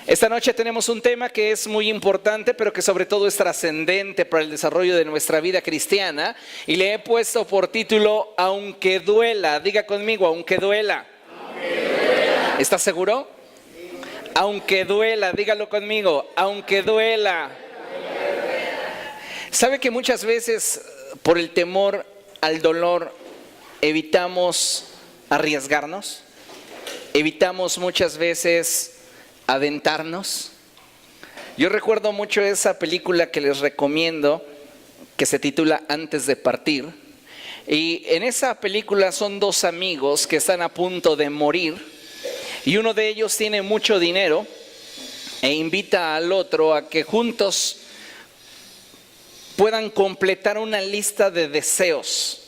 Esta noche tenemos un tema que es muy importante, pero que sobre todo es trascendente para el desarrollo de nuestra vida cristiana. Y le he puesto por título, Aunque duela. Diga conmigo, aunque duela. ¿Estás seguro? Aunque duela, dígalo conmigo, aunque duela. ¿Sabe que muchas veces por el temor al dolor evitamos arriesgarnos? Evitamos muchas veces aventarnos. Yo recuerdo mucho esa película que les recomiendo, que se titula Antes de partir. Y en esa película son dos amigos que están a punto de morir. Y uno de ellos tiene mucho dinero e invita al otro a que juntos puedan completar una lista de deseos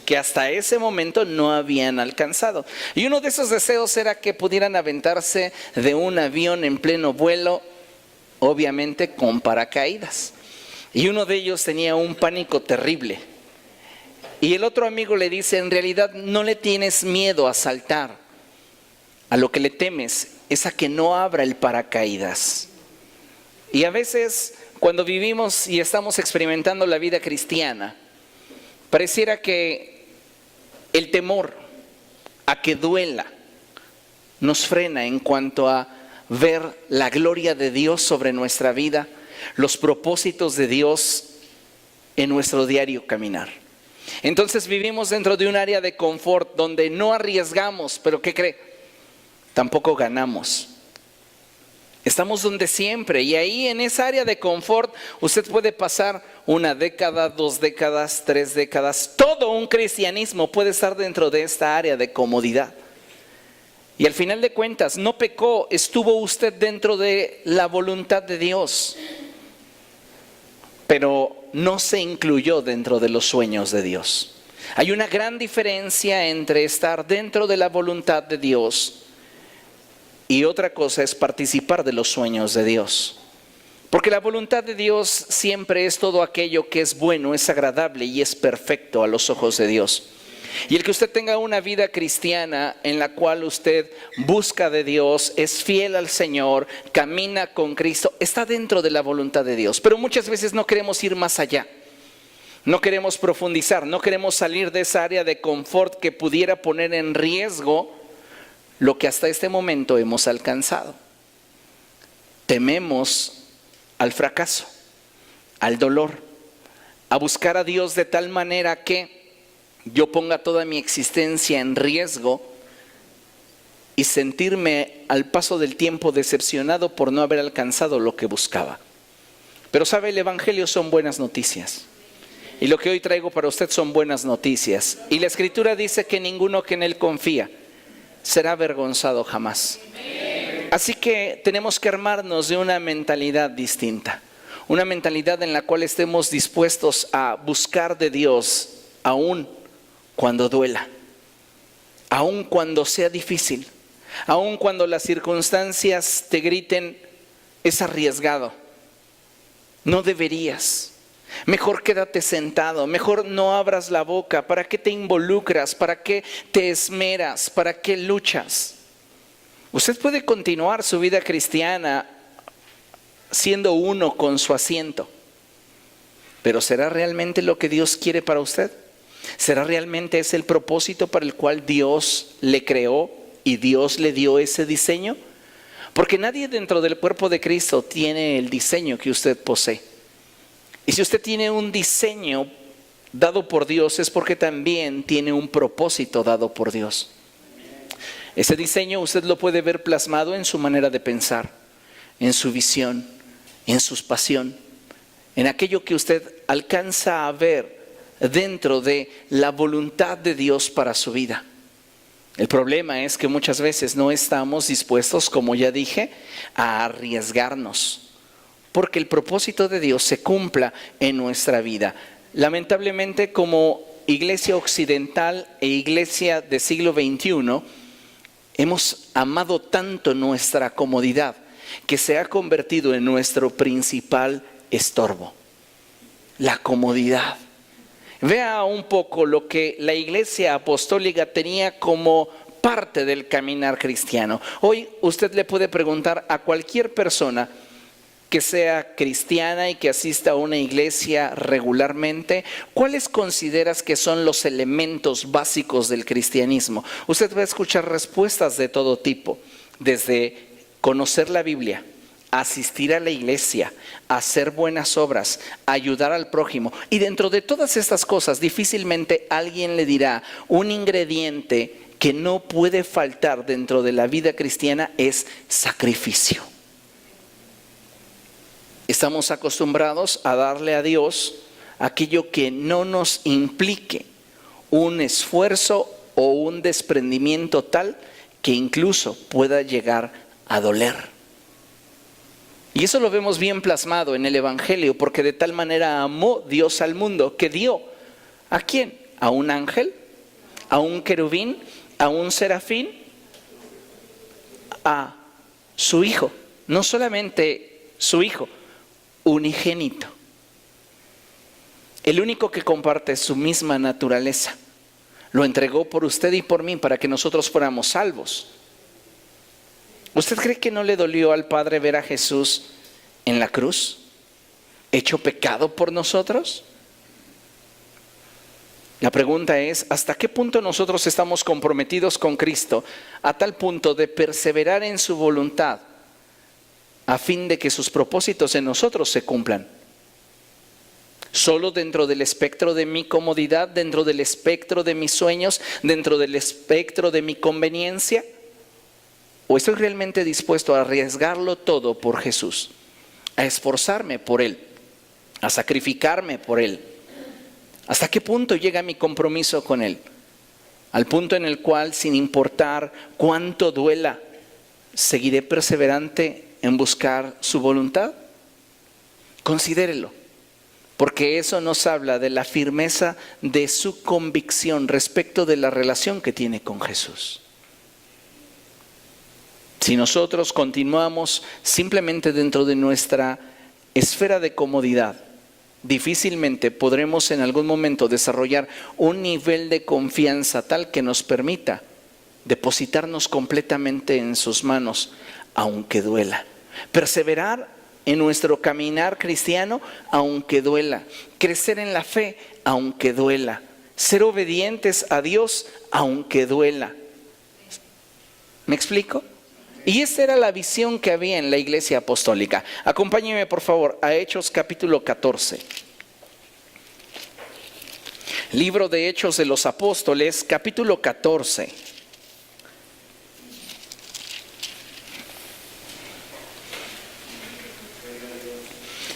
que hasta ese momento no habían alcanzado. Y uno de esos deseos era que pudieran aventarse de un avión en pleno vuelo, obviamente con paracaídas. Y uno de ellos tenía un pánico terrible. Y el otro amigo le dice, en realidad no le tienes miedo a saltar. A lo que le temes es a que no abra el paracaídas. Y a veces cuando vivimos y estamos experimentando la vida cristiana, pareciera que el temor a que duela nos frena en cuanto a ver la gloria de Dios sobre nuestra vida, los propósitos de Dios en nuestro diario caminar. Entonces vivimos dentro de un área de confort donde no arriesgamos, pero ¿qué cree? Tampoco ganamos. Estamos donde siempre, y ahí en esa área de confort usted puede pasar una década, 2 décadas, 3 décadas. Todo un cristianismo puede estar dentro de esta área de comodidad. Y al final de cuentas no pecó, estuvo usted dentro de la voluntad de Dios, pero no se incluyó dentro de los sueños de Dios. Hay una gran diferencia entre estar dentro de la voluntad de Dios y otra cosa es participar de los sueños de Dios. Porque la voluntad de Dios siempre es todo aquello que es bueno, es agradable y es perfecto a los ojos de Dios. Y el que usted tenga una vida cristiana en la cual usted busca de Dios, es fiel al Señor, camina con Cristo, está dentro de la voluntad de Dios. Pero muchas veces no queremos ir más allá. No queremos profundizar, no queremos salir de esa área de confort que pudiera poner en riesgo lo que hasta este momento hemos alcanzado. Tememos al fracaso, al dolor, a buscar a Dios de tal manera que yo ponga toda mi existencia en riesgo y sentirme al paso del tiempo decepcionado por no haber alcanzado lo que buscaba. Pero sabe, el Evangelio son buenas noticias. Y lo que hoy traigo para usted son buenas noticias. Y la Escritura dice que ninguno que en Él confía será avergonzado jamás. Así que tenemos que armarnos de una mentalidad distinta. Una mentalidad en la cual estemos dispuestos a buscar de Dios aún cuando duela, aún cuando sea difícil, aún cuando las circunstancias te griten, es arriesgado, no deberías. Mejor quédate sentado, mejor no abras la boca. ¿Para qué te involucras? ¿Para qué te esmeras? ¿Para qué luchas? Usted puede continuar su vida cristiana siendo uno con su asiento, pero ¿será realmente lo que Dios quiere para usted? ¿Será realmente ese el propósito para el cual Dios le creó y Dios le dio ese diseño? Porque nadie dentro del cuerpo de Cristo tiene el diseño que usted posee. Y si usted tiene un diseño dado por Dios, es porque también tiene un propósito dado por Dios. Ese diseño usted lo puede ver plasmado en su manera de pensar, en su visión, en su pasión, en aquello que usted alcanza a ver dentro de la voluntad de Dios para su vida. El problema es que muchas veces no estamos dispuestos, como ya dije, a arriesgarnos, porque el propósito de Dios se cumpla en nuestra vida. Lamentablemente, como iglesia occidental e iglesia del siglo XXI, hemos amado tanto nuestra comodidad que se ha convertido en nuestro principal estorbo. La comodidad. Vea un poco lo que la iglesia apostólica tenía como parte del caminar cristiano. Hoy usted le puede preguntar a cualquier persona que sea cristiana y que asista a una iglesia regularmente, ¿cuáles consideras que son los elementos básicos del cristianismo? Usted va a escuchar respuestas de todo tipo, desde conocer la Biblia, asistir a la iglesia, hacer buenas obras, ayudar al prójimo. Y dentro de todas estas cosas, difícilmente alguien le dirá un ingrediente que no puede faltar dentro de la vida cristiana es sacrificio. Estamos acostumbrados a darle a Dios aquello que no nos implique un esfuerzo o un desprendimiento tal que incluso pueda llegar a doler. Y eso lo vemos bien plasmado en el Evangelio, porque de tal manera amó Dios al mundo que dio. ¿A quién? ¿A un ángel? ¿A un querubín? ¿A un serafín? A su Hijo. No solamente su Hijo, unigénito, el único que comparte su misma naturaleza, lo entregó por usted y por mí para que nosotros fuéramos salvos. ¿Usted cree que no le dolió al Padre ver a Jesús en la cruz, hecho pecado por nosotros? La pregunta es, ¿hasta qué punto nosotros estamos comprometidos con Cristo a tal punto de perseverar en su voluntad a fin de que sus propósitos en nosotros se cumplan? ¿Solo dentro del espectro de mi comodidad, dentro del espectro de mis sueños, dentro del espectro de mi conveniencia? ¿O estoy realmente dispuesto a arriesgarlo todo por Jesús? A esforzarme por Él, a sacrificarme por Él. ¿Hasta qué punto llega mi compromiso con Él? Al punto en el cual, sin importar cuánto duela, seguiré perseverante en buscar su voluntad. Considérelo, porque eso nos habla de la firmeza de su convicción respecto de la relación que tiene con Jesús. Si nosotros continuamos simplemente dentro de nuestra esfera de comodidad, difícilmente podremos en algún momento desarrollar un nivel de confianza tal que nos permita depositarnos completamente en sus manos, aunque duela. Perseverar en nuestro caminar cristiano, aunque duela. Crecer en la fe, aunque duela. Ser obedientes a Dios, aunque duela. ¿Me explico? Y esa era la visión que había en la iglesia apostólica. Acompáñenme por favor a Hechos capítulo 14. Libro de Hechos de los Apóstoles, capítulo 14.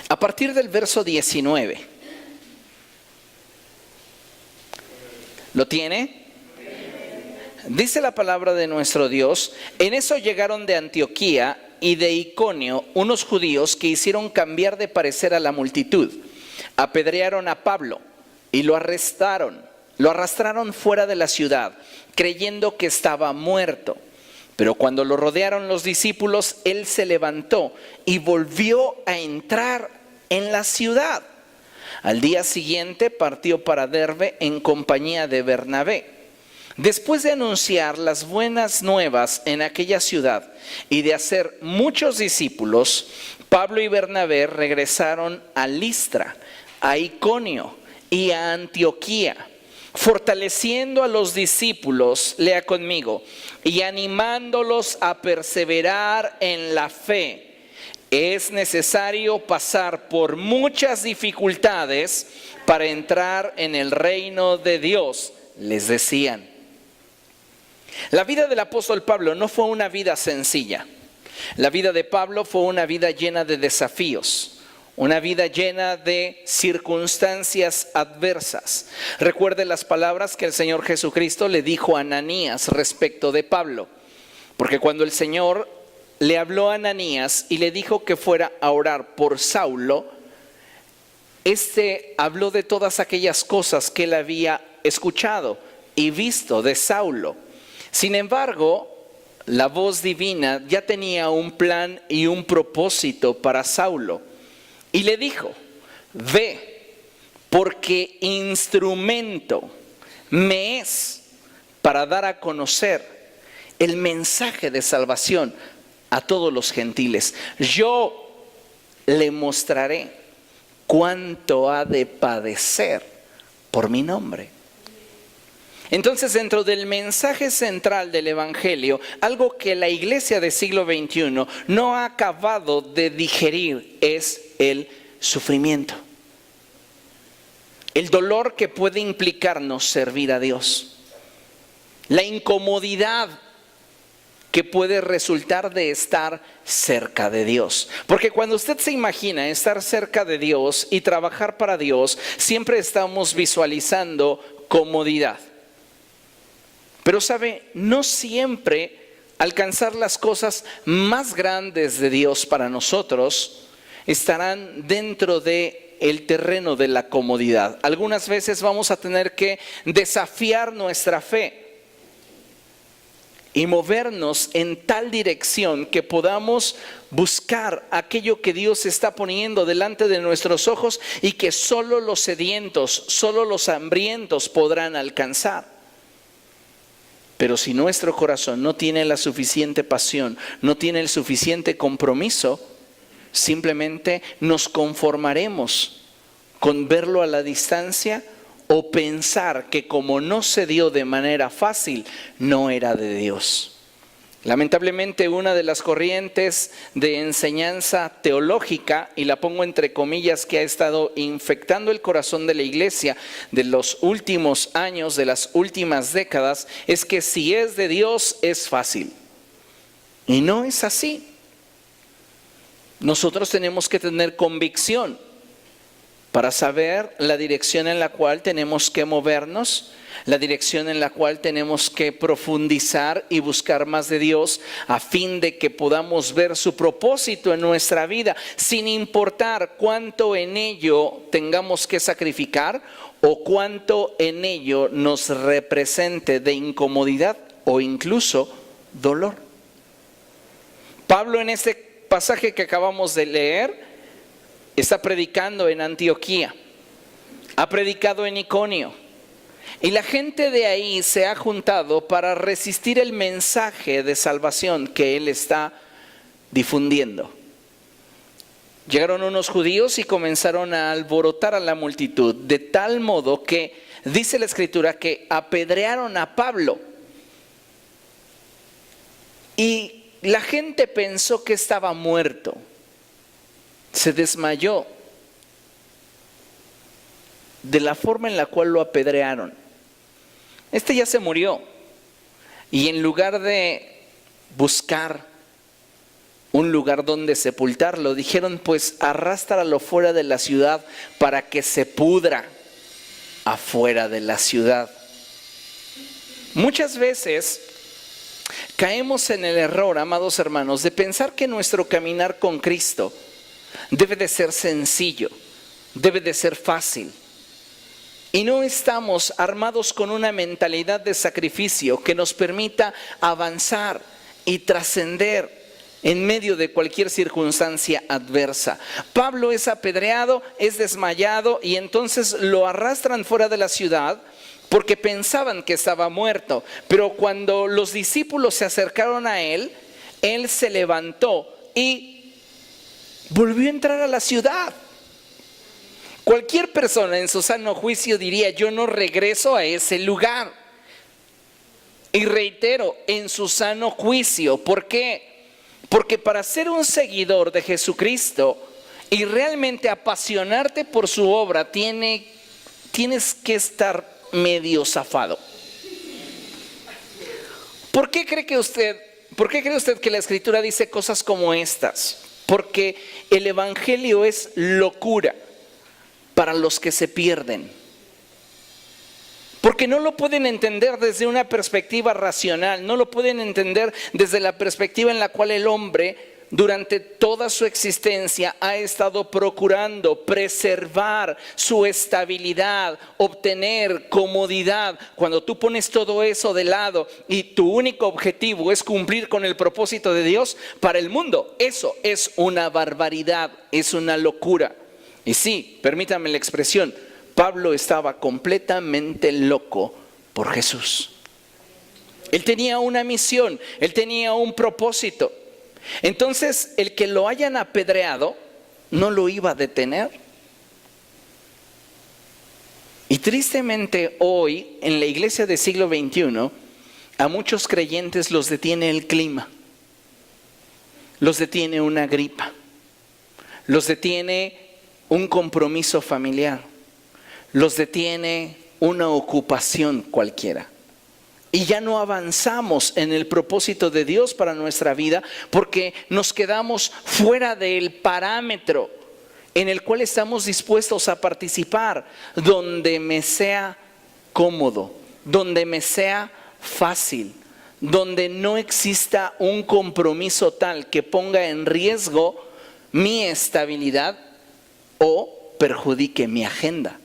A partir del verso 19. ¿Lo tiene? Dice la palabra de nuestro Dios: en eso llegaron de Antioquía y de Iconio unos judíos que hicieron cambiar de parecer a la multitud. Apedrearon a Pablo y lo arrestaron. Lo arrastraron fuera de la ciudad, creyendo que estaba muerto. Pero cuando lo rodearon los discípulos, él se levantó y volvió a entrar en la ciudad. Al día siguiente partió para Derbe en compañía de Bernabé. Después de anunciar las buenas nuevas en aquella ciudad y de hacer muchos discípulos, Pablo y Bernabé regresaron a Listra, a Iconio y a Antioquía, fortaleciendo a los discípulos, lea conmigo, y animándolos a perseverar en la fe. Es necesario pasar por muchas dificultades para entrar en el reino de Dios, les decían. La vida del apóstol Pablo no fue una vida sencilla. La vida de Pablo fue una vida llena de desafíos, una vida llena de circunstancias adversas. Recuerde las palabras que el Señor Jesucristo le dijo a Ananías respecto de Pablo, porque cuando el Señor le habló a Ananías y le dijo que fuera a orar por Saulo, habló de todas aquellas cosas que él había escuchado y visto de Saulo. Sin embargo, la voz divina ya tenía un plan y un propósito para Saulo. Y le dijo: ve, porque instrumento me es para dar a conocer el mensaje de salvación a todos los gentiles. Yo le mostraré cuánto ha de padecer por mi nombre. Entonces, dentro del mensaje central del Evangelio, algo que la iglesia del siglo XXI no ha acabado de digerir es el sufrimiento. El dolor que puede implicarnos servir a Dios. La incomodidad que puede resultar de estar cerca de Dios. Porque cuando usted se imagina estar cerca de Dios y trabajar para Dios, siempre estamos visualizando comodidad. Pero sabe, no siempre alcanzar las cosas más grandes de Dios para nosotros estarán dentro del terreno de la comodidad. Algunas veces vamos a tener que desafiar nuestra fe y movernos en tal dirección que podamos buscar aquello que Dios está poniendo delante de nuestros ojos y que solo los sedientos, solo los hambrientos podrán alcanzar. Pero si nuestro corazón no tiene la suficiente pasión, no tiene el suficiente compromiso, simplemente nos conformaremos con verlo a la distancia o pensar que como no se dio de manera fácil, no era de Dios. Lamentablemente, una de las corrientes de enseñanza teológica, y la pongo entre comillas, que ha estado infectando el corazón de la iglesia de los últimos años, de las últimas décadas, es que si es de Dios es fácil. Y no es así. Nosotros tenemos que tener convicción para saber la dirección en la cual tenemos que movernos, la dirección en la cual tenemos que profundizar y buscar más de Dios a fin de que podamos ver su propósito en nuestra vida, sin importar cuánto en ello tengamos que sacrificar o cuánto en ello nos represente de incomodidad o incluso dolor. Pablo, en este pasaje que acabamos de leer, está predicando en Antioquía, ha predicado en Iconio, y la gente de ahí se ha juntado para resistir el mensaje de salvación que él está difundiendo. Llegaron unos judíos y comenzaron a alborotar a la multitud, de tal modo que dice la Escritura que apedrearon a Pablo. Y la gente pensó que estaba muerto. Se desmayó de la forma en la cual lo apedrearon. Este ya se murió. Y en lugar de buscar un lugar donde sepultarlo, dijeron: pues arrástralo fuera de la ciudad para que se pudra afuera de la ciudad. Muchas veces caemos en el error, amados hermanos, de pensar que nuestro caminar con Cristo debe de ser sencillo, debe de ser fácil. Y no estamos armados con una mentalidad de sacrificio que nos permita avanzar y trascender en medio de cualquier circunstancia adversa. Pablo es apedreado, es desmayado y entonces lo arrastran fuera de la ciudad porque pensaban que estaba muerto. Pero cuando los discípulos se acercaron a él, él se levantó y volvió a entrar a la ciudad. Cualquier persona en su sano juicio diría: yo no regreso a ese lugar. Y reitero, en su sano juicio. ¿Por qué? Porque para ser un seguidor de Jesucristo y realmente apasionarte por su obra, tienes que estar medio zafado. ¿Por qué cree usted que la Escritura dice cosas como estas? Porque el Evangelio es locura para los que se pierden. Porque no lo pueden entender desde una perspectiva racional, no lo pueden entender desde la perspectiva en la cual el hombre durante toda su existencia ha estado procurando preservar su estabilidad, obtener comodidad. Cuando tú pones todo eso de lado y tu único objetivo es cumplir con el propósito de Dios para el mundo, eso es una barbaridad, es una locura. Y sí, permítame la expresión, Pablo estaba completamente loco por Jesús. Él tenía una misión, él tenía un propósito. Entonces, el que lo hayan apedreado no lo iba a detener. Y tristemente hoy, en la iglesia del siglo XXI, a muchos creyentes los detiene el clima, los detiene una gripa, los detiene un compromiso familiar, los detiene una ocupación cualquiera. Y ya no avanzamos en el propósito de Dios para nuestra vida porque nos quedamos fuera del parámetro en el cual estamos dispuestos a participar, donde me sea cómodo, donde me sea fácil, donde no exista un compromiso tal que ponga en riesgo mi estabilidad o perjudique mi agenda.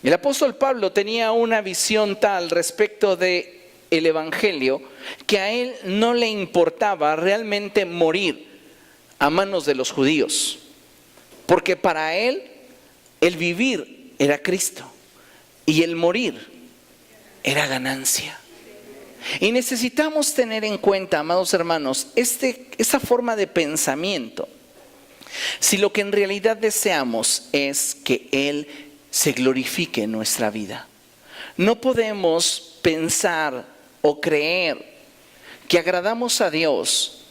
El apóstol Pablo tenía una visión tal respecto del evangelio que a él no le importaba realmente morir a manos de los judíos, porque para él el vivir era Cristo y el morir era ganancia. Y necesitamos tener en cuenta, amados hermanos, esta forma de pensamiento. Si lo que en realidad deseamos es que Él se glorifique en nuestra vida, no podemos pensar o creer que agradamos a Dios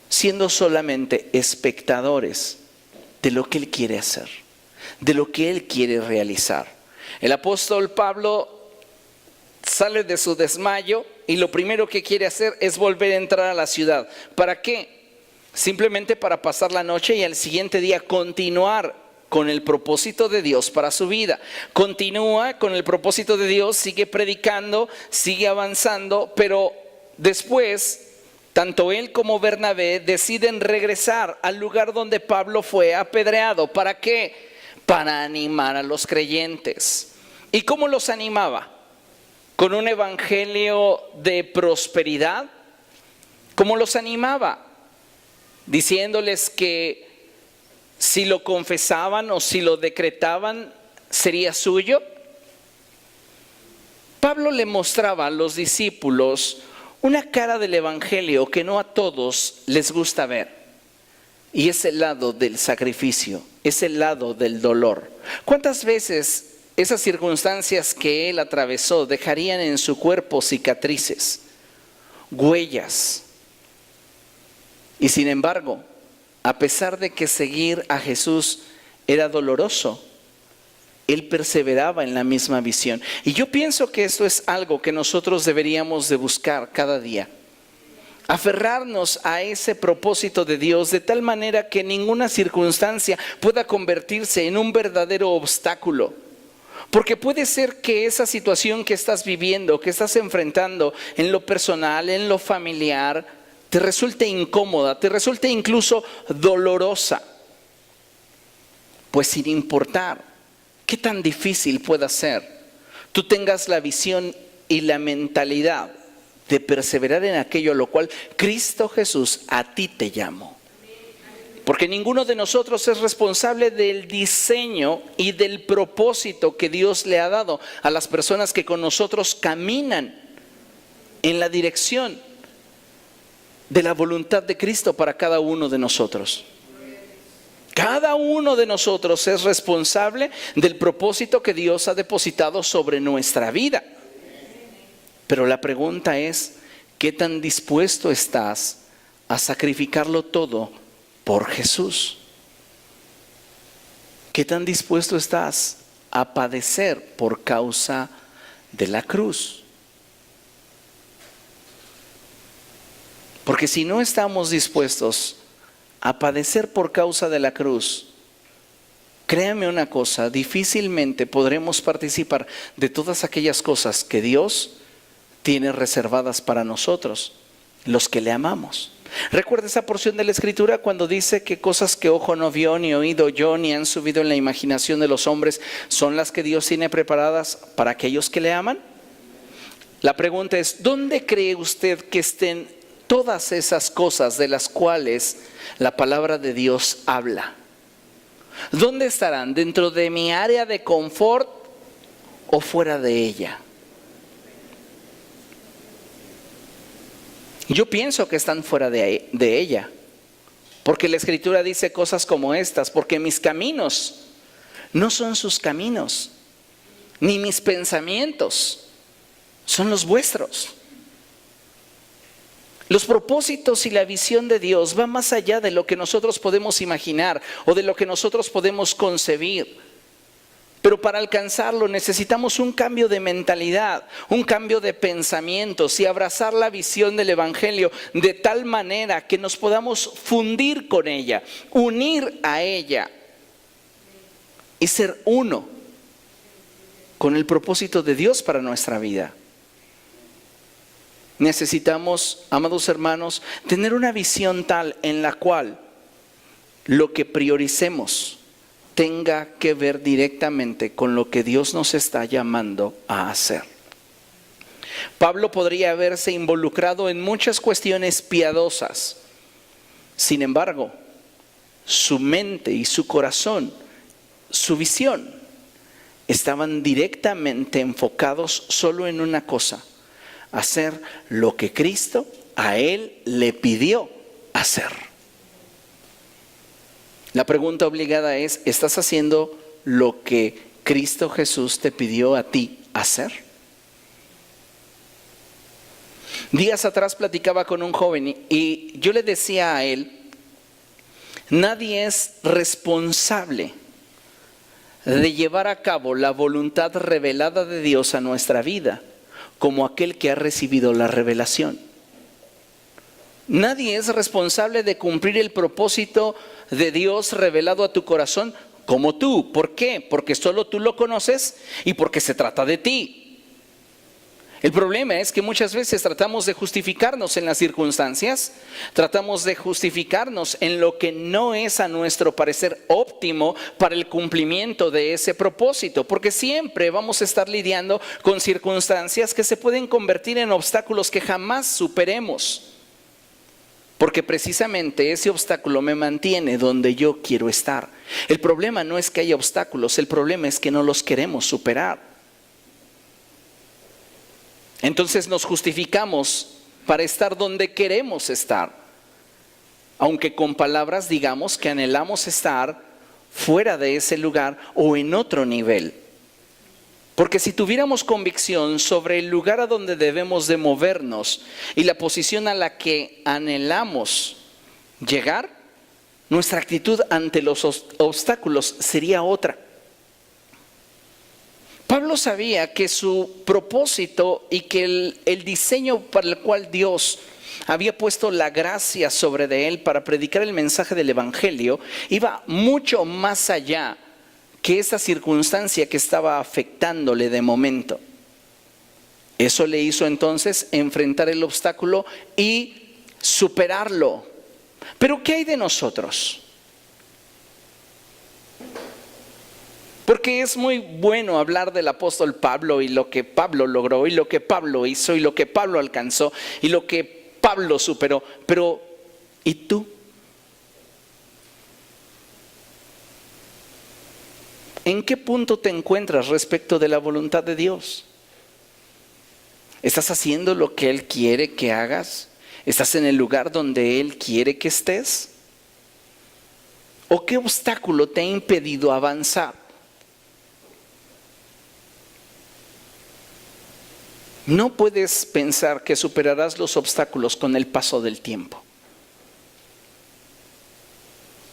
siendo solamente espectadores de lo que Él quiere hacer, de lo que Él quiere realizar. El apóstol Pablo sale de su desmayo y lo primero que quiere hacer es volver a entrar a la ciudad. ¿Para qué? Simplemente para pasar la noche y al siguiente día continuar con el propósito de Dios para su vida. Continúa con el propósito de Dios, sigue predicando, sigue avanzando, pero después tanto él como Bernabé deciden regresar al lugar donde Pablo fue apedreado. ¿Para qué? Para animar a los creyentes. ¿Y cómo los animaba? ¿Con un evangelio de prosperidad? ¿Cómo los animaba? Diciéndoles que si lo confesaban o si lo decretaban, sería suyo. Pablo le mostraba a los discípulos una cara del evangelio que no a todos les gusta ver. Y es el lado del sacrificio, es el lado del dolor. ¿Cuántas veces esas circunstancias que él atravesó dejarían en su cuerpo cicatrices, huellas? Y sin embargo, a pesar de que seguir a Jesús era doloroso, él perseveraba en la misma visión. Y yo pienso que esto es algo que nosotros deberíamos de buscar cada día. Aferrarnos a ese propósito de Dios de tal manera que ninguna circunstancia pueda convertirse en un verdadero obstáculo. Porque puede ser que esa situación que estás viviendo, que estás enfrentando en lo personal, en lo familiar, te resulte incómoda, te resulte incluso dolorosa. Pues sin importar qué tan difícil pueda ser, tú tengas la visión y la mentalidad de perseverar en aquello a lo cual Cristo Jesús a ti te llamó. Porque ninguno de nosotros es responsable del diseño y del propósito que Dios le ha dado a las personas que con nosotros caminan en la dirección de la voluntad de Cristo para cada uno de nosotros. Cada uno de nosotros es responsable del propósito que Dios ha depositado sobre nuestra vida. Pero la pregunta es, ¿qué tan dispuesto estás a sacrificarlo todo por Jesús? ¿Qué tan dispuesto estás a padecer por causa de la cruz? Porque si no estamos dispuestos a padecer por causa de la cruz, créame una cosa, difícilmente podremos participar de todas aquellas cosas que Dios tiene reservadas para nosotros, los que le amamos. Recuerda esa porción de la Escritura cuando dice que cosas que ojo no vio, ni oído oyó, ni han subido en la imaginación de los hombres, son las que Dios tiene preparadas para aquellos que le aman. La pregunta es, ¿dónde cree usted que estén todas esas cosas de las cuales la palabra de Dios habla? ¿Dónde estarán? ¿Dentro de mi área de confort o fuera de ella? Yo pienso que están fuera de ella, porque la Escritura dice cosas como estas: porque mis caminos no son sus caminos, ni mis pensamientos son los vuestros. Los propósitos y la visión de Dios van más allá de lo que nosotros podemos imaginar o de lo que nosotros podemos concebir. Pero para alcanzarlo necesitamos un cambio de mentalidad, un cambio de pensamientos y abrazar la visión del Evangelio de tal manera que nos podamos fundir con ella, unir a ella y ser uno con el propósito de Dios para nuestra vida. Necesitamos, amados hermanos, tener una visión tal en la cual lo que prioricemos tenga que ver directamente con lo que Dios nos está llamando a hacer. Pablo podría haberse involucrado en muchas cuestiones piadosas. Sin embargo, su mente y su corazón, su visión, estaban directamente enfocados solo en una cosa: hacer lo que Cristo a él le pidió hacer. La pregunta obligada es: ¿estás haciendo lo que Cristo Jesús te pidió a ti hacer? Días atrás platicaba con un joven y yo le decía a él: nadie es responsable de llevar a cabo la voluntad revelada de Dios a nuestra vida como aquel que ha recibido la revelación. Nadie es responsable de cumplir el propósito de Dios revelado a tu corazón como tú. ¿Por qué? Porque solo tú lo conoces y porque se trata de ti. El problema es que muchas veces tratamos de justificarnos en las circunstancias, tratamos de justificarnos en lo que no es a nuestro parecer óptimo para el cumplimiento de ese propósito, porque siempre vamos a estar lidiando con circunstancias que se pueden convertir en obstáculos que jamás superemos, porque precisamente ese obstáculo me mantiene donde yo quiero estar. El problema no es que haya obstáculos, el problema es que no los queremos superar. Entonces nos justificamos para estar donde queremos estar, aunque con palabras digamos que anhelamos estar fuera de ese lugar o en otro nivel. Porque si tuviéramos convicción sobre el lugar a donde debemos de movernos y la posición a la que anhelamos llegar, nuestra actitud ante los obstáculos sería otra. Pablo sabía que su propósito y que el diseño para el cual Dios había puesto la gracia sobre de él para predicar el mensaje del Evangelio iba mucho más allá que esa circunstancia que estaba afectándole de momento. Eso le hizo entonces enfrentar el obstáculo y superarlo. Pero ¿qué hay de nosotros? Porque es muy bueno hablar del apóstol Pablo y lo que Pablo logró y lo que Pablo hizo y lo que Pablo alcanzó y lo que Pablo superó. Pero, ¿y tú? ¿En qué punto te encuentras respecto de la voluntad de Dios? ¿Estás haciendo lo que Él quiere que hagas? ¿Estás en el lugar donde Él quiere que estés? ¿O qué obstáculo te ha impedido avanzar? No puedes pensar que superarás los obstáculos con el paso del tiempo.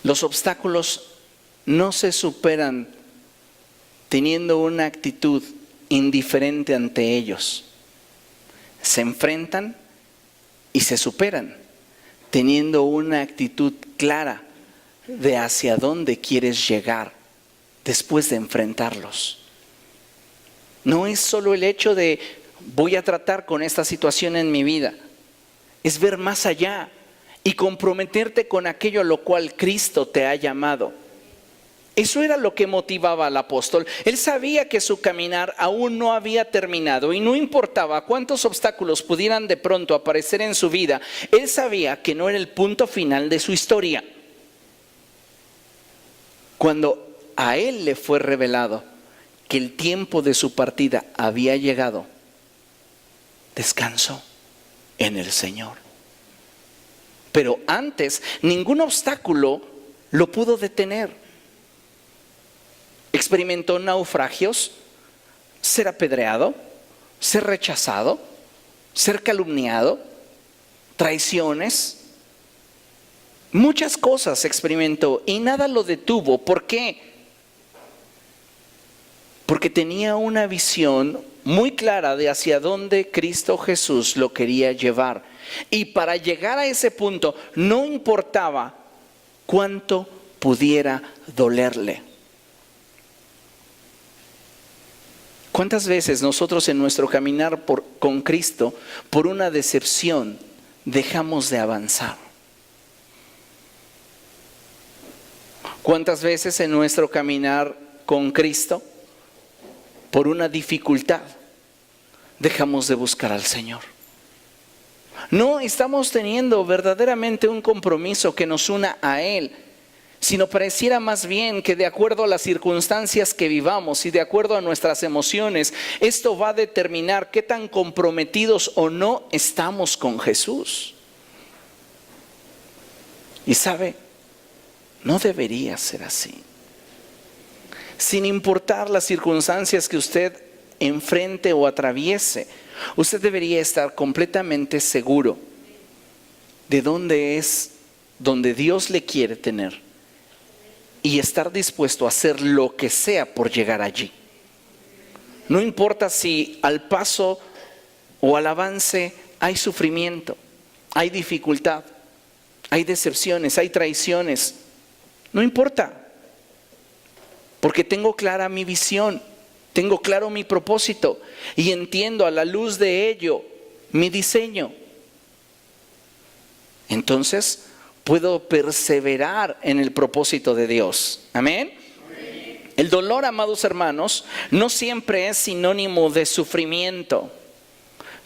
Los obstáculos no se superan teniendo una actitud indiferente ante ellos. Se enfrentan y se superan teniendo una actitud clara de hacia dónde quieres llegar después de enfrentarlos. No es solo el hecho de voy a tratar con esta situación en mi vida, es ver más allá y comprometerte con aquello a lo cual Cristo te ha llamado. Eso era lo que motivaba al apóstol. Él sabía que su caminar aún no había terminado y no importaba cuántos obstáculos pudieran de pronto aparecer en su vida, él sabía que no era el punto final de su historia. Cuando a él le fue revelado que el tiempo de su partida había llegado, descansó en el Señor. Pero antes, ningún obstáculo lo pudo detener. Experimentó naufragios, ser apedreado, ser rechazado, ser calumniado, traiciones. Muchas cosas experimentó y nada lo detuvo. ¿Por qué? Porque tenía una visión muy clara de hacia dónde Cristo Jesús lo quería llevar. Y para llegar a ese punto no importaba cuánto pudiera dolerle. ¿Cuántas veces nosotros en nuestro caminar con Cristo, por una decepción, dejamos de avanzar? ¿Cuántas veces en nuestro caminar con Cristo, por una dificultad, dejamos de buscar al Señor? No estamos teniendo verdaderamente un compromiso que nos una a Él, sino pareciera más bien que de acuerdo a las circunstancias que vivamos y de acuerdo a nuestras emociones, esto va a determinar qué tan comprometidos o no estamos con Jesús. Y sabe, no debería ser así. Sin importar las circunstancias que usted enfrente o atraviese, usted debería estar completamente seguro de dónde es donde Dios le quiere tener y estar dispuesto a hacer lo que sea por llegar allí. No importa si al paso o al avance hay sufrimiento, hay dificultad, hay decepciones, hay traiciones. No importa, porque tengo clara mi visión, tengo claro mi propósito y entiendo a la luz de ello mi diseño. Entonces puedo perseverar en el propósito de Dios. Amén. El dolor, amados hermanos, no siempre es sinónimo de sufrimiento,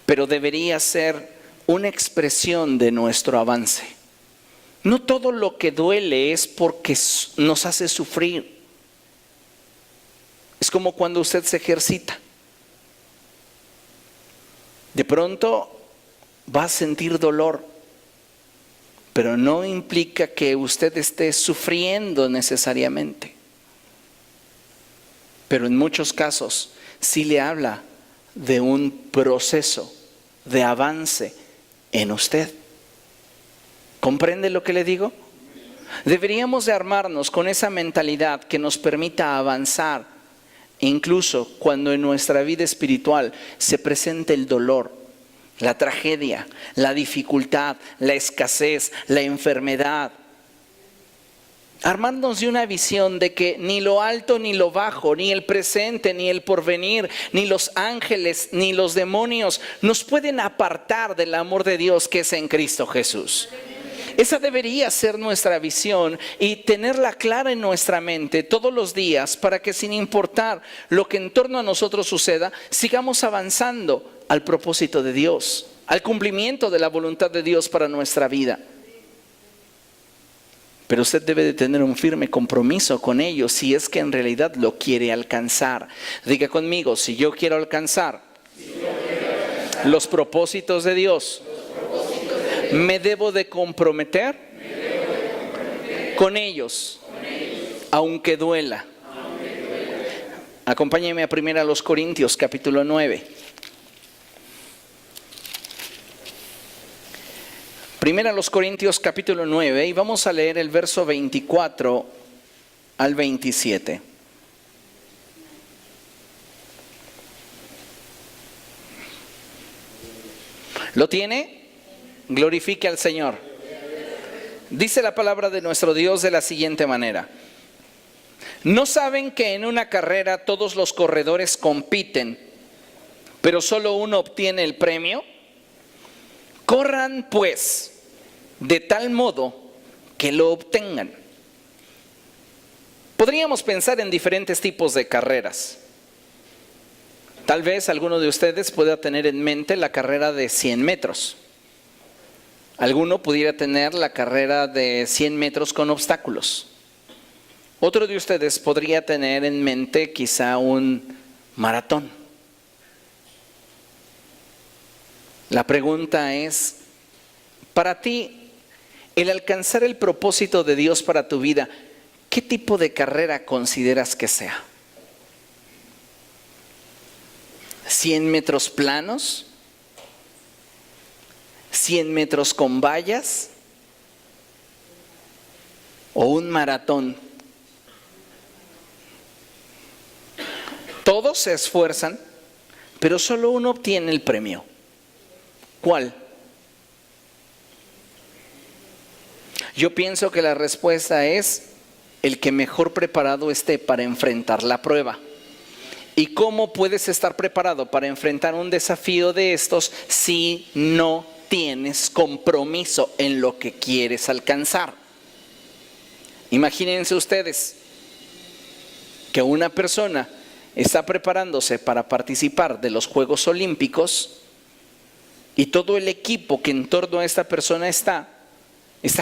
pero debería ser una expresión de nuestro avance. No todo lo que duele es porque nos hace sufrir. Es como cuando usted se ejercita. De pronto va a sentir dolor, pero no implica que usted esté sufriendo necesariamente. Pero en muchos casos sí le habla de un proceso de avance en usted. ¿Comprende lo que le digo? Deberíamos de armarnos con esa mentalidad que nos permita avanzar, incluso cuando en nuestra vida espiritual se presente el dolor, la tragedia, la dificultad, la escasez, la enfermedad. Armarnos de una visión de que ni lo alto ni lo bajo, ni el presente ni el porvenir, ni los ángeles ni los demonios nos pueden apartar del amor de Dios que es en Cristo Jesús. Esa debería ser nuestra visión y tenerla clara en nuestra mente todos los días para que sin importar lo que en torno a nosotros suceda, sigamos avanzando al propósito de Dios, al cumplimiento de la voluntad de Dios para nuestra vida. Pero usted debe de tener un firme compromiso con ello si es que en realidad lo quiere alcanzar. Diga conmigo, si yo quiero alcanzar los propósitos de Dios, me debo de comprometer con ellos, aunque duela. Acompáñeme a 1 Corintios capítulo 9. 1 Corintios capítulo 9 y vamos a leer el verso 24 al 27. ¿Lo tiene? Glorifique al Señor. Dice la palabra de nuestro Dios de la siguiente manera: ¿no saben que en una carrera todos los corredores compiten, pero solo uno obtiene el premio? Corran pues de tal modo que lo obtengan. Podríamos pensar en diferentes tipos de carreras. Tal vez alguno de ustedes pueda tener en mente la carrera de 100 metros. Alguno pudiera tener la carrera de 100 metros con obstáculos. Otro de ustedes podría tener en mente quizá un maratón. La pregunta es, para ti, el alcanzar el propósito de Dios para tu vida, ¿qué tipo de carrera consideras que sea? ¿100 metros planos? ¿100 metros con vallas? ¿O un maratón? Todos se esfuerzan, pero solo uno obtiene el premio. ¿Cuál? Yo pienso que la respuesta es el que mejor preparado esté para enfrentar la prueba. ¿Y cómo puedes estar preparado para enfrentar un desafío de estos si no tienes compromiso en lo que quieres alcanzar? Imagínense ustedes que una persona está preparándose para participar de los Juegos Olímpicos y todo el equipo que en torno a esta persona está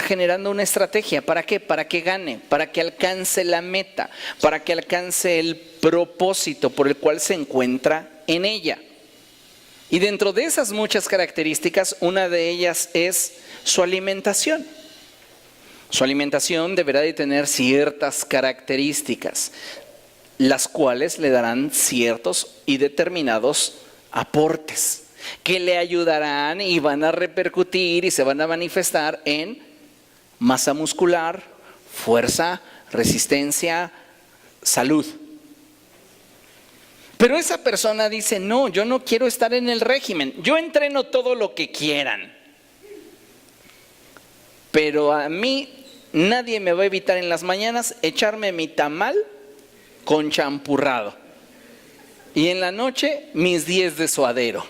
generando una estrategia. ¿Para qué? Para que gane, para que alcance la meta, para que alcance el propósito por el cual se encuentra en ella. Y dentro de esas muchas características, una de ellas es su alimentación. Su alimentación deberá de tener ciertas características, las cuales le darán ciertos y determinados aportes, que le ayudarán y van a repercutir y se van a manifestar en masa muscular, fuerza, resistencia, salud. Pero esa persona dice, no, yo no quiero estar en el régimen, yo entreno todo lo que quieran, pero a mí nadie me va a evitar en las mañanas echarme mi tamal con champurrado y en la noche mis 10 de suadero.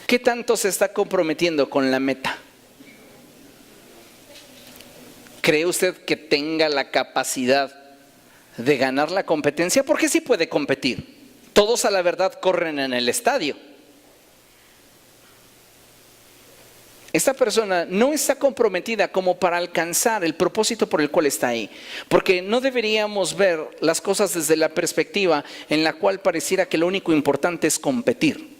¿Qué tanto se está comprometiendo con la meta? ¿Cree usted que tenga la capacidad de ganar la competencia? Porque sí puede competir. Todos a la verdad corren en el estadio. Esta persona no está comprometida como para alcanzar el propósito por el cual está ahí. Porque no deberíamos ver las cosas desde la perspectiva en la cual pareciera que lo único importante es competir.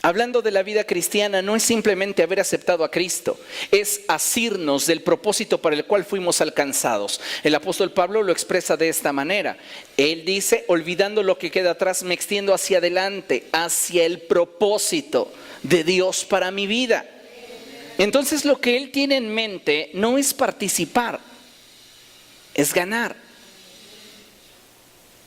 Hablando de la vida cristiana, no es simplemente haber aceptado a Cristo, es asirnos del propósito para el cual fuimos alcanzados. El apóstol Pablo lo expresa de esta manera. Él dice, olvidando lo que queda atrás, me extiendo hacia adelante, hacia el propósito de Dios para mi vida. Entonces lo que él tiene en mente no es participar, es ganar.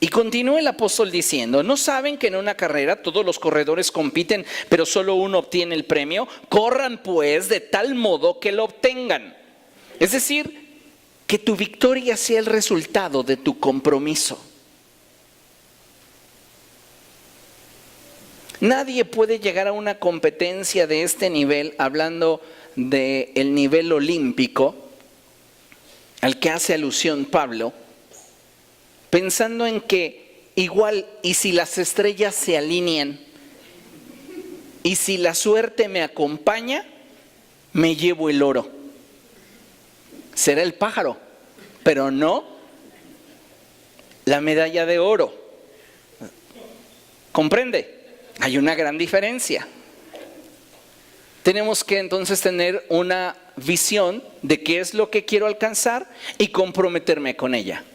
Y continúa el apóstol diciendo, ¿no saben que en una carrera todos los corredores compiten, pero solo uno obtiene el premio? Corran pues de tal modo que lo obtengan. Es decir, que tu victoria sea el resultado de tu compromiso. Nadie puede llegar a una competencia de este nivel, hablando del nivel olímpico, al que hace alusión Pablo, pensando en que igual, y si las estrellas se alinean, y si la suerte me acompaña, me llevo el oro. Será el pájaro, pero no la medalla de oro. ¿Comprende? Hay una gran diferencia. Tenemos que entonces tener una visión de qué es lo que quiero alcanzar y comprometerme con ella.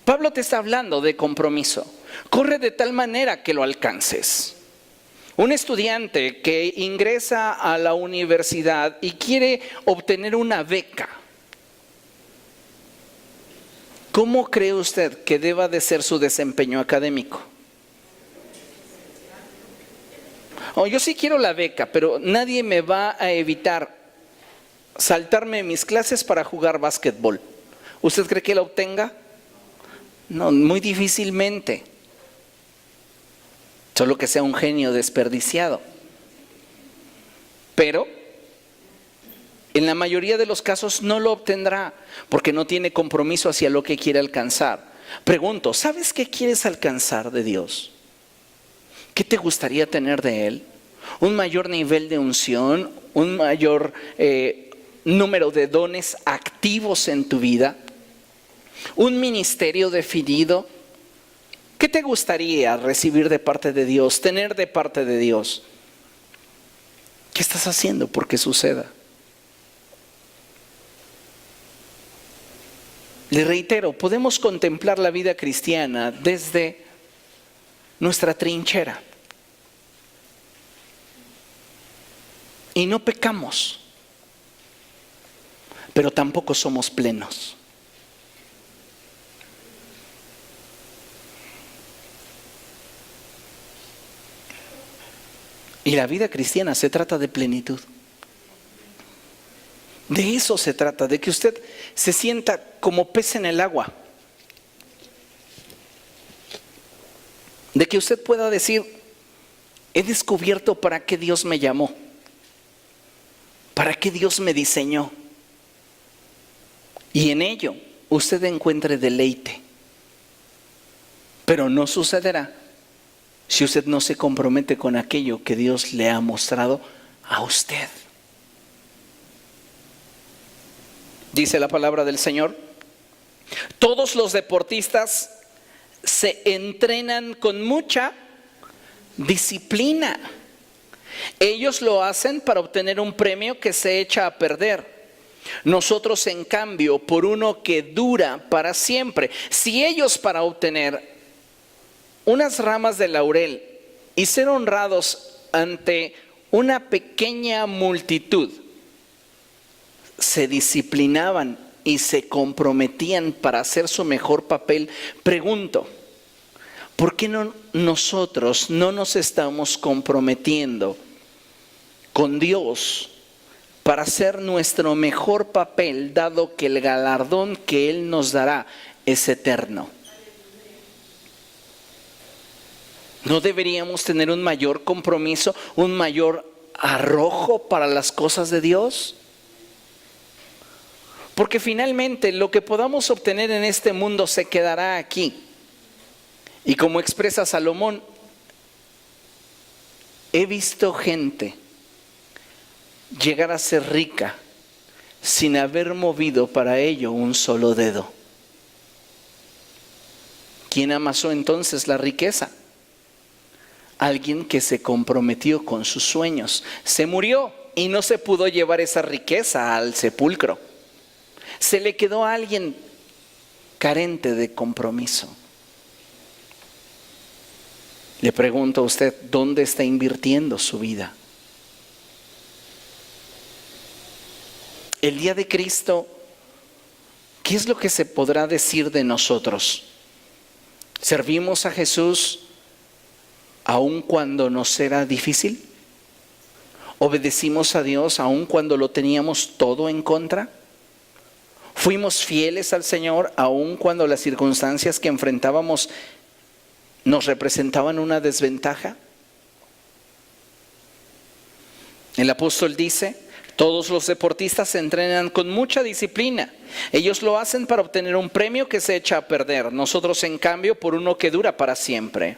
Pablo te está hablando de compromiso. Corre de tal manera que lo alcances. Un estudiante que ingresa a la universidad y quiere obtener una beca, ¿cómo cree usted que deba de ser su desempeño académico? Oh, yo sí quiero la beca, pero nadie me va a evitar saltarme mis clases para jugar básquetbol. ¿Usted cree que la obtenga? No, muy difícilmente. Solo que sea un genio desperdiciado. Pero en la mayoría de los casos no lo obtendrá porque no tiene compromiso hacia lo que quiere alcanzar. Pregunto, ¿sabes qué quieres alcanzar de Dios? ¿Qué te gustaría tener de Él? ¿Un mayor nivel de unción? ¿Un mayor número de dones activos en tu vida? ¿Un ministerio definido? ¿Qué te gustaría recibir de parte de Dios, tener de parte de Dios? ¿Qué estás haciendo porque suceda? Le reitero, podemos contemplar la vida cristiana desde nuestra trinchera. Y no pecamos, pero tampoco somos plenos. Y la vida cristiana se trata de plenitud. De eso se trata, de que usted se sienta como pez en el agua. De que usted pueda decir, he descubierto para qué Dios me llamó, para qué Dios me diseñó. Y en ello usted encuentre deleite. Pero no sucederá si usted no se compromete con aquello que Dios le ha mostrado a usted. Dice la palabra del Señor, todos los deportistas se entrenan con mucha disciplina. Ellos lo hacen para obtener un premio que se echa a perder. Nosotros, en cambio, por uno que dura para siempre. Si ellos, para obtener unas ramas de laurel y ser honrados ante una pequeña multitud, se disciplinaban y se comprometían para hacer su mejor papel, pregunto, ¿por qué nosotros no nos estamos comprometiendo con Dios para hacer nuestro mejor papel, dado que el galardón que Él nos dará es eterno? ¿No deberíamos tener un mayor compromiso, un mayor arrojo para las cosas de Dios? Porque finalmente lo que podamos obtener en este mundo se quedará aquí. Y como expresa Salomón, he visto gente llegar a ser rica sin haber movido para ello un solo dedo. ¿Quién amasó entonces la riqueza? Alguien que se comprometió con sus sueños. Se murió y no se pudo llevar esa riqueza al sepulcro. Se le quedó a alguien carente de compromiso. Le pregunto a usted, ¿dónde está invirtiendo su vida? El día de Cristo, ¿qué es lo que se podrá decir de nosotros? ¿Servimos a Jesús aun cuando nos era difícil? ¿Obedecimos a Dios aun cuando lo teníamos todo en contra? ¿Fuimos fieles al Señor aun cuando las circunstancias que enfrentábamos nos representaban una desventaja? El apóstol dice, todos los deportistas se entrenan con mucha disciplina. Ellos lo hacen para obtener un premio que se echa a perder. Nosotros, en cambio, por uno que dura para siempre.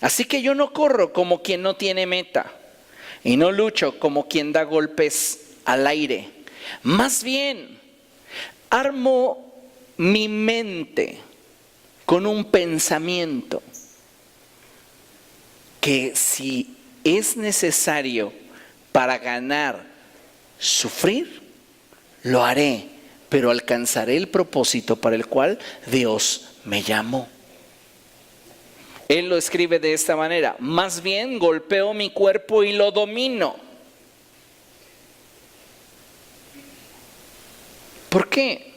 Así que yo no corro como quien no tiene meta y no lucho como quien da golpes al aire. Más bien, armo mi mente con un pensamiento que si es necesario para ganar, sufrir, lo haré, pero alcanzaré el propósito para el cual Dios me llamó. Él lo escribe de esta manera, más bien golpeo mi cuerpo y lo domino. ¿Por qué?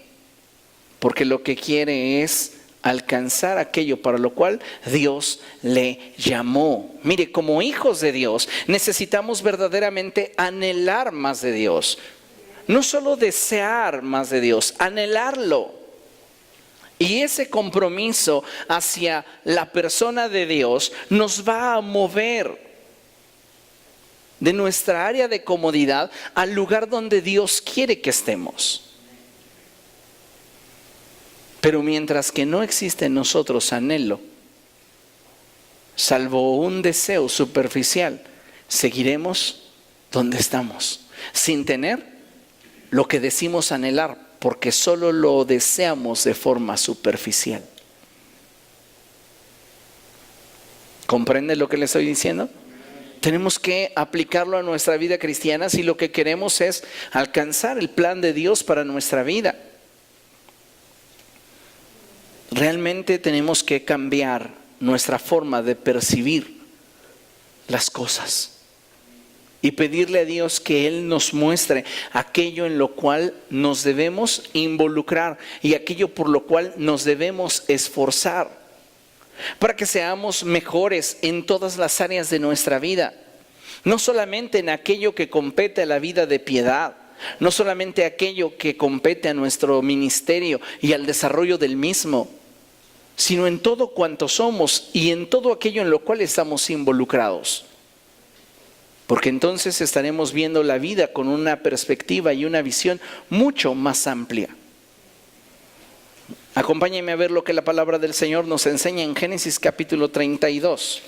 Porque lo que quiere es alcanzar aquello para lo cual Dios le llamó. Mire, como hijos de Dios necesitamos verdaderamente anhelar más de Dios. No solo desear más de Dios, anhelarlo. Y ese compromiso hacia la persona de Dios nos va a mover de nuestra área de comodidad al lugar donde Dios quiere que estemos. Pero mientras que no existe en nosotros anhelo, salvo un deseo superficial, seguiremos donde estamos, sin tener lo que decimos anhelar, porque solo lo deseamos de forma superficial. ¿Comprende lo que le estoy diciendo? Tenemos que aplicarlo a nuestra vida cristiana si lo que queremos es alcanzar el plan de Dios para nuestra vida. Realmente tenemos que cambiar nuestra forma de percibir las cosas y pedirle a Dios que Él nos muestre aquello en lo cual nos debemos involucrar y aquello por lo cual nos debemos esforzar para que seamos mejores en todas las áreas de nuestra vida. No solamente en aquello que compete a la vida de piedad, no solamente aquello que compete a nuestro ministerio y al desarrollo del mismo, sino en todo cuanto somos y en todo aquello en lo cual estamos involucrados. Porque entonces estaremos viendo la vida con una perspectiva y una visión mucho más amplia. Acompáñenme a ver lo que la palabra del Señor nos enseña en Génesis capítulo 32.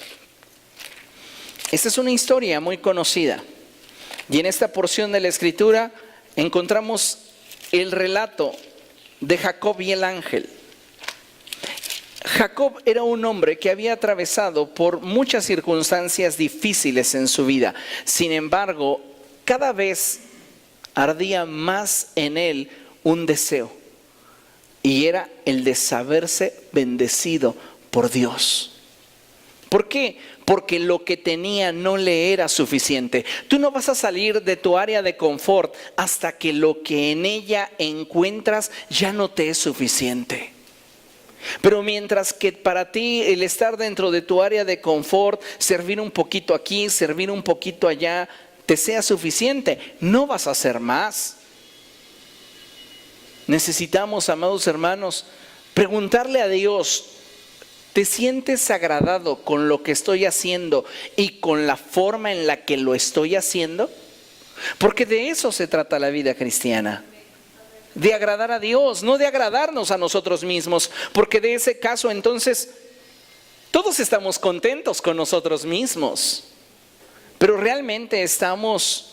Esta es una historia muy conocida. Y en esta porción de la Escritura encontramos el relato de Jacob y el ángel. Jacob era un hombre que había atravesado por muchas circunstancias difíciles en su vida. Sin embargo, cada vez ardía más en él un deseo. Y era el de saberse bendecido por Dios. ¿Por qué? Porque lo que tenía no le era suficiente. Tú no vas a salir de tu área de confort hasta que lo que en ella encuentras ya no te es suficiente. Pero mientras que para ti el estar dentro de tu área de confort, servir un poquito aquí, servir un poquito allá, te sea suficiente, no vas a hacer más. Necesitamos, amados hermanos, preguntarle a Dios: ¿te sientes agradado con lo que estoy haciendo y con la forma en la que lo estoy haciendo? Porque de eso se trata la vida cristiana. De agradar a Dios, no de agradarnos a nosotros mismos. Porque de ese caso entonces todos estamos contentos con nosotros mismos. Pero realmente estamos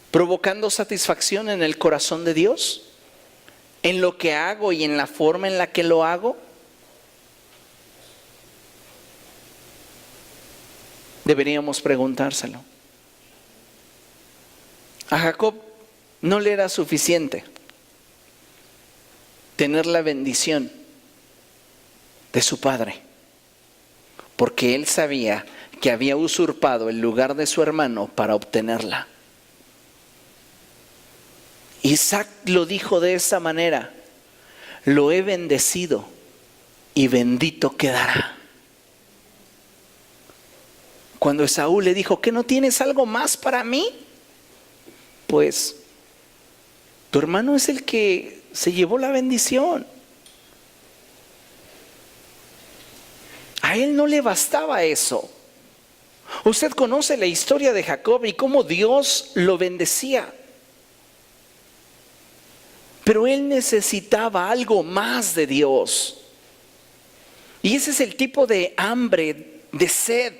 provocando satisfacción en el corazón de Dios, en lo que hago y en la forma en la que lo hago. Deberíamos preguntárselo. A Jacob no le era suficiente tener la bendición de su padre, porque él sabía que había usurpado el lugar de su hermano para obtenerla. Isaac lo dijo de esa manera: lo he bendecido y bendito quedará. Cuando Esaú le dijo: ¿qué no tienes algo más para mí? Pues tu hermano es el que se llevó la bendición. A él no le bastaba eso. Usted conoce la historia de Jacob y cómo Dios lo bendecía. Pero él necesitaba algo más de Dios. Y ese es el tipo de hambre, de sed,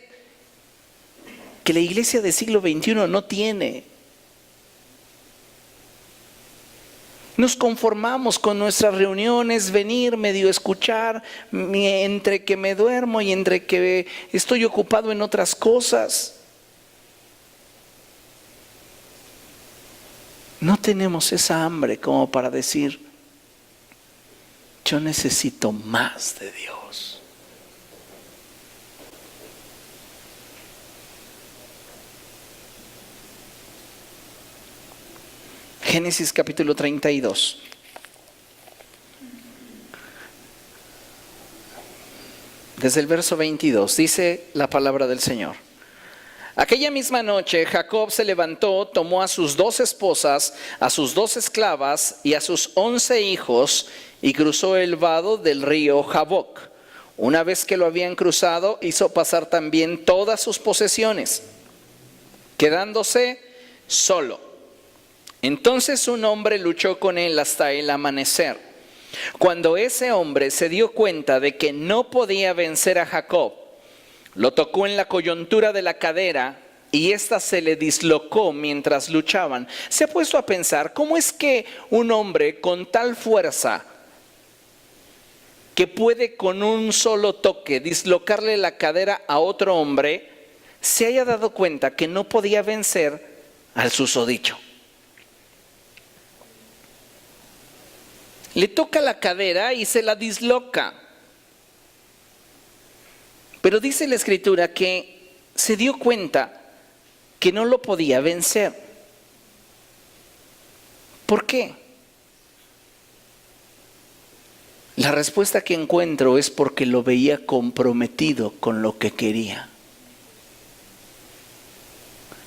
que la iglesia del siglo XXI no tiene. Nos conformamos con nuestras reuniones, venir, medio escuchar, entre que me duermo y entre que estoy ocupado en otras cosas. No tenemos esa hambre como para decir: yo necesito más de Dios. Génesis capítulo 32. Desde el verso 22 dice la palabra del Señor: aquella misma noche Jacob se levantó, tomó a sus 2 esposas, a sus 2 esclavas y a sus 11 hijos y cruzó el vado del río Jaboc. Una vez que lo habían cruzado, hizo pasar también todas sus posesiones, quedándose solo. Entonces un hombre luchó con él hasta el amanecer. Cuando ese hombre se dio cuenta de que no podía vencer a Jacob, lo tocó en la coyuntura de la cadera y ésta se le dislocó mientras luchaban. ¿Se ha puesto a pensar cómo es que un hombre con tal fuerza, que puede con un solo toque dislocarle la cadera a otro hombre, se haya dado cuenta que no podía vencer al susodicho. Le toca la cadera y se la disloca. Pero dice la Escritura que se dio cuenta que no lo podía vencer. ¿Por qué? La respuesta que encuentro es porque lo veía comprometido con lo que quería.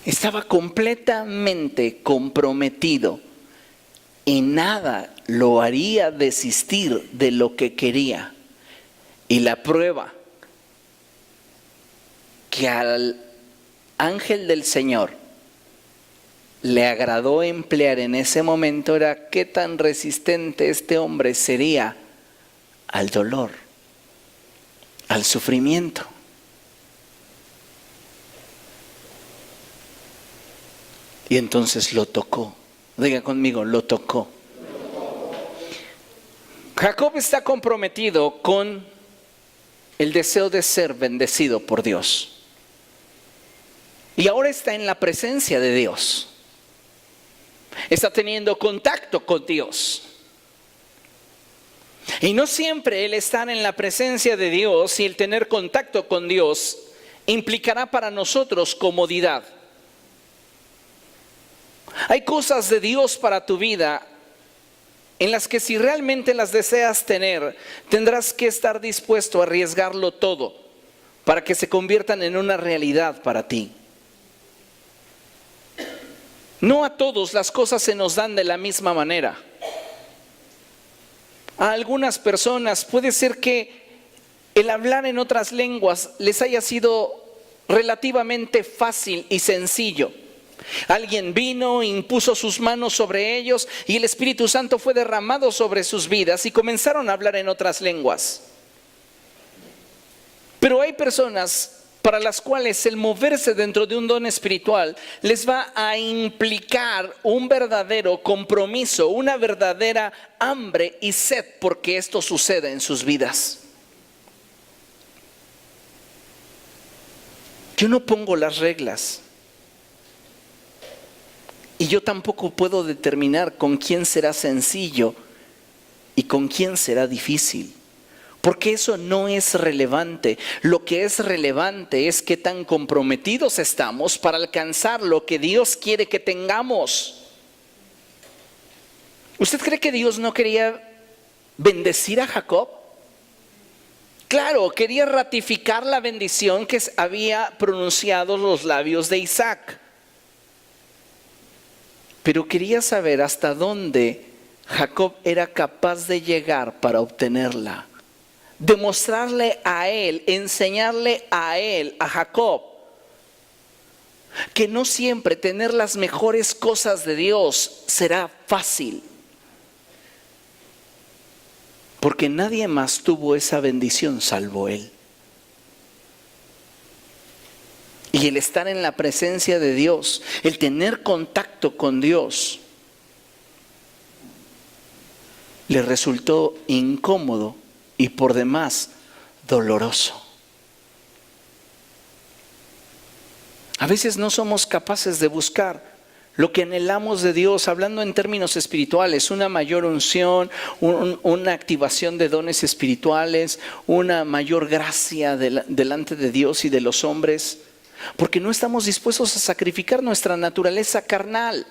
Estaba completamente comprometido y nada lo haría desistir de lo que quería. Y la prueba que al ángel del Señor le agradó emplear en ese momento era qué tan resistente este hombre sería al dolor, al sufrimiento. Y entonces lo tocó. Diga conmigo, lo tocó. Jacob está comprometido con el deseo de ser bendecido por Dios. Y ahora está en la presencia de Dios. Está teniendo contacto con Dios. Y no siempre el estar en la presencia de Dios y el tener contacto con Dios implicará para nosotros comodidad. Hay cosas de Dios para tu vida en las que si realmente las deseas tener, tendrás que estar dispuesto a arriesgarlo todo para que se conviertan en una realidad para ti. No a todos las cosas se nos dan de la misma manera. A algunas personas puede ser que el hablar en otras lenguas les haya sido relativamente fácil y sencillo. Alguien vino, impuso sus manos sobre ellos y el Espíritu Santo fue derramado sobre sus vidas y comenzaron a hablar en otras lenguas. Pero hay personas para las cuales el moverse dentro de un don espiritual les va a implicar un verdadero compromiso, una verdadera hambre y sed porque esto sucede en sus vidas. Yo no pongo las reglas. Y yo tampoco puedo determinar con quién será sencillo y con quién será difícil. Porque eso no es relevante. Lo que es relevante es qué tan comprometidos estamos para alcanzar lo que Dios quiere que tengamos. ¿Usted cree que Dios no quería bendecir a Jacob? Claro, quería ratificar la bendición que había pronunciado los labios de Isaac. Pero quería saber hasta dónde Jacob era capaz de llegar para obtenerla. Demostrarle a él, enseñarle a él, a Jacob, que no siempre tener las mejores cosas de Dios será fácil. Porque nadie más tuvo esa bendición salvo él. Y el estar en la presencia de Dios, el tener contacto con Dios, le resultó incómodo y por demás doloroso. A veces no somos capaces de buscar lo que anhelamos de Dios, hablando en términos espirituales, una mayor unción, una activación de dones espirituales, una mayor gracia delante de Dios y de los hombres. Porque no estamos dispuestos a sacrificar nuestra naturaleza carnal.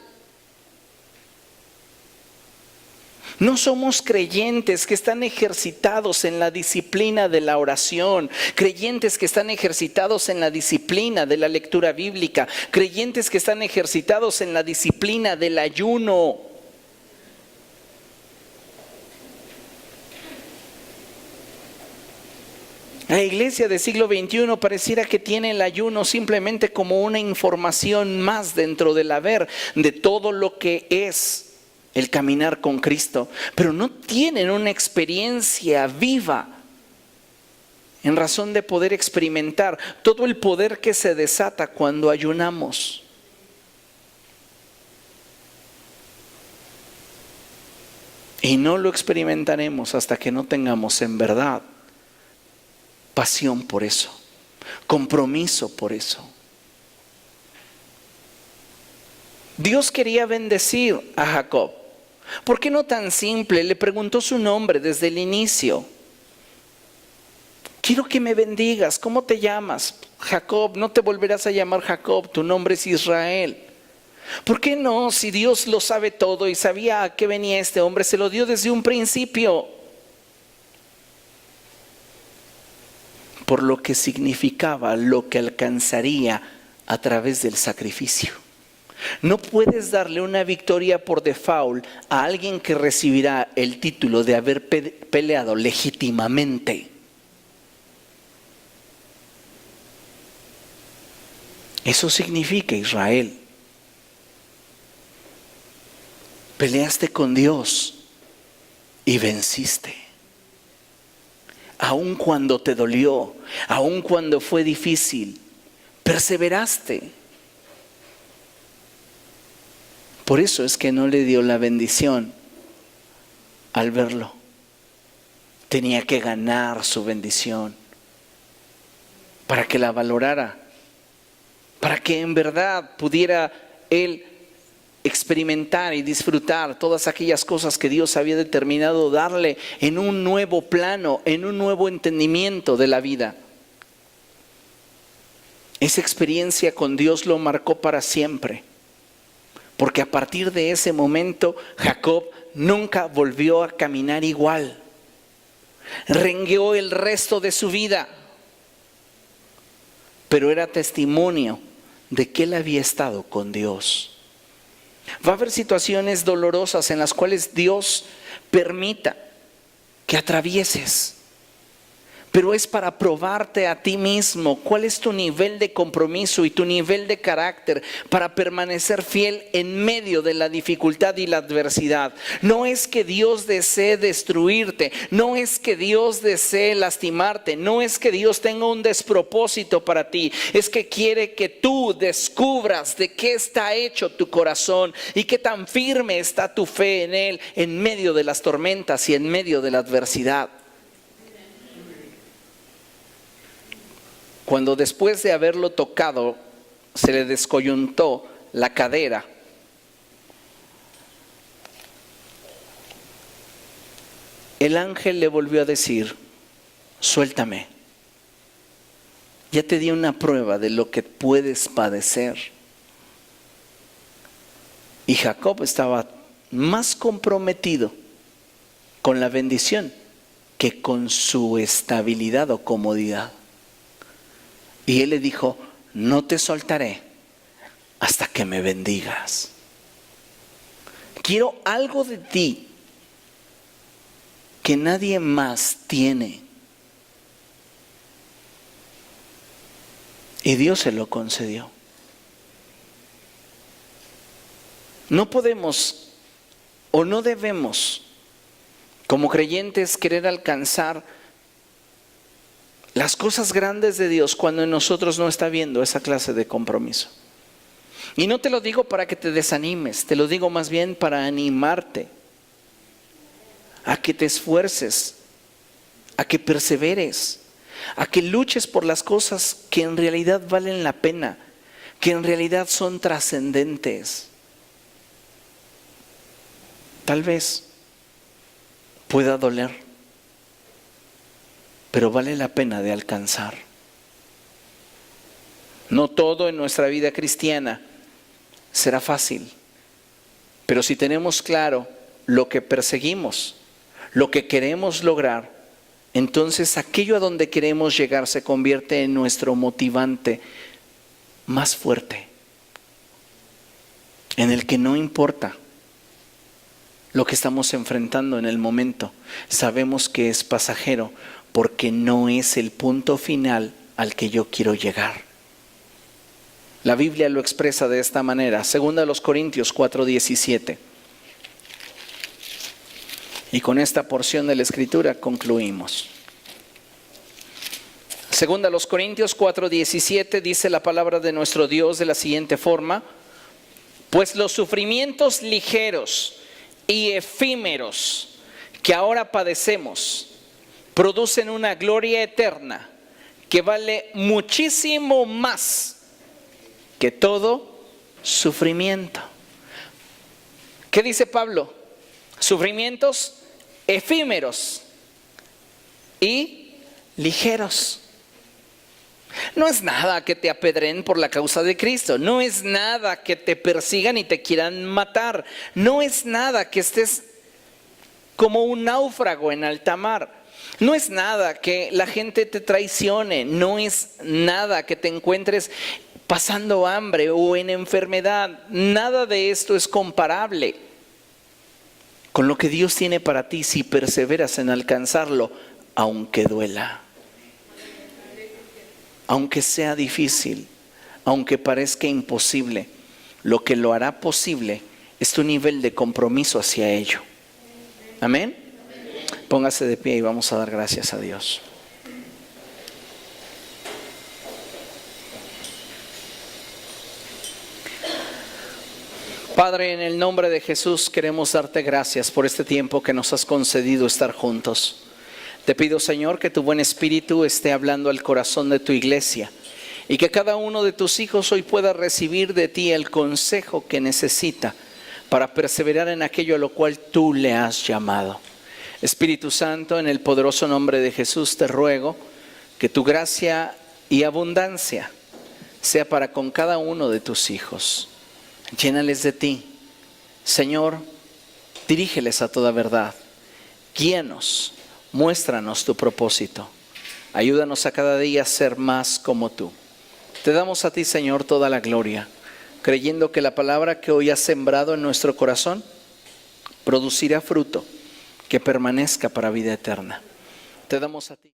No somos creyentes que están ejercitados en la disciplina de la oración, creyentes que están ejercitados en la disciplina de la lectura bíblica, creyentes que están ejercitados en la disciplina del ayuno. La iglesia del siglo XXI pareciera que tiene el ayuno simplemente como una información más dentro del haber de todo lo que es el caminar con Cristo, pero no tienen una experiencia viva en razón de poder experimentar todo el poder que se desata cuando ayunamos. Y no lo experimentaremos hasta que no tengamos en verdad pasión por eso, compromiso por eso. Dios quería bendecir a Jacob. ¿Por qué no tan simple? Le preguntó su nombre desde el inicio. Quiero que me bendigas. ¿Cómo te llamas? Jacob. No te volverás a llamar Jacob. Tu nombre es Israel. ¿Por qué no? Si Dios lo sabe todo y sabía a qué venía este hombre, se lo dio desde un principio. Por lo que significaba lo que alcanzaría a través del sacrificio. No puedes darle una victoria por default a alguien que recibirá el título de haber peleado legítimamente. Eso significa, Israel, peleaste con Dios y venciste. Aun cuando te dolió, aun cuando fue difícil, perseveraste. Por eso es que no le dio la bendición al verlo. Tenía que ganar su bendición para que la valorara, para que en verdad pudiera él experimentar y disfrutar todas aquellas cosas que Dios había determinado darle en un nuevo plano, en un nuevo entendimiento de la vida. Esa experiencia con Dios lo marcó para siempre. Porque a partir de ese momento, Jacob nunca volvió a caminar igual. Rengueó el resto de su vida. Pero era testimonio de que él había estado con Dios. Va a haber situaciones dolorosas en las cuales Dios permita que atravieses. Pero es para probarte a ti mismo cuál es tu nivel de compromiso y tu nivel de carácter para permanecer fiel en medio de la dificultad y la adversidad. No es que Dios desee destruirte, no es que Dios desee lastimarte, no es que Dios tenga un despropósito para ti, es que quiere que tú descubras de qué está hecho tu corazón y qué tan firme está tu fe en Él en medio de las tormentas y en medio de la adversidad. Cuando después de haberlo tocado se le descoyuntó la cadera, el ángel le volvió a decir: suéltame, ya te di una prueba de lo que puedes padecer. Y Jacob estaba más comprometido con la bendición que con su estabilidad o comodidad. Y él le dijo: no te soltaré hasta que me bendigas. Quiero algo de ti que nadie más tiene. Y Dios se lo concedió. No podemos o no debemos, como creyentes, querer alcanzar las cosas grandes de Dios cuando en nosotros no está viendo esa clase de compromiso. Y no te lo digo para que te desanimes, te lo digo más bien para animarte a que te esfuerces, a que perseveres, a que luches por las cosas que en realidad valen la pena, que en realidad son trascendentes. Tal vez pueda doler, pero vale la pena de alcanzar. No todo en nuestra vida cristiana será fácil, pero si tenemos claro lo que perseguimos, lo que queremos lograr, entonces aquello a donde queremos llegar se convierte en nuestro motivante más fuerte, en el que no importa lo que estamos enfrentando en el momento, sabemos que es pasajero, porque no es el punto final al que yo quiero llegar. La Biblia lo expresa de esta manera, 2 Corintios 4:17. Y con esta porción de la Escritura concluimos. 2 Corintios 4:17 dice la palabra de nuestro Dios de la siguiente forma: pues los sufrimientos ligeros y efímeros que ahora padecemos producen una gloria eterna que vale muchísimo más que todo sufrimiento. ¿Qué dice Pablo? Sufrimientos efímeros y ligeros. No es nada que te apedreen por la causa de Cristo. No es nada que te persigan y te quieran matar. No es nada que estés como un náufrago en alta mar. No es nada que la gente te traicione. No es nada que te encuentres pasando hambre o en enfermedad. Nada de esto es comparable con lo que Dios tiene para ti si perseveras en alcanzarlo, aunque duela. Aunque sea difícil, aunque parezca imposible, lo que lo hará posible es tu nivel de compromiso hacia ello. Amén. Póngase de pie y vamos a dar gracias a Dios. Padre, en el nombre de Jesús queremos darte gracias por este tiempo que nos has concedido estar juntos. Te pido, Señor, que tu buen espíritu esté hablando al corazón de tu iglesia y que cada uno de tus hijos hoy pueda recibir de ti el consejo que necesita para perseverar en aquello a lo cual tú le has llamado. Espíritu Santo, en el poderoso nombre de Jesús te ruego que tu gracia y abundancia sea para con cada uno de tus hijos. Llénales de ti. Señor, dirígeles a toda verdad. Guíanos. Muéstranos tu propósito. Ayúdanos a cada día a ser más como tú. Te damos a ti, Señor, toda la gloria, creyendo que la palabra que hoy has sembrado en nuestro corazón producirá fruto que permanezca para vida eterna. Te damos a ti.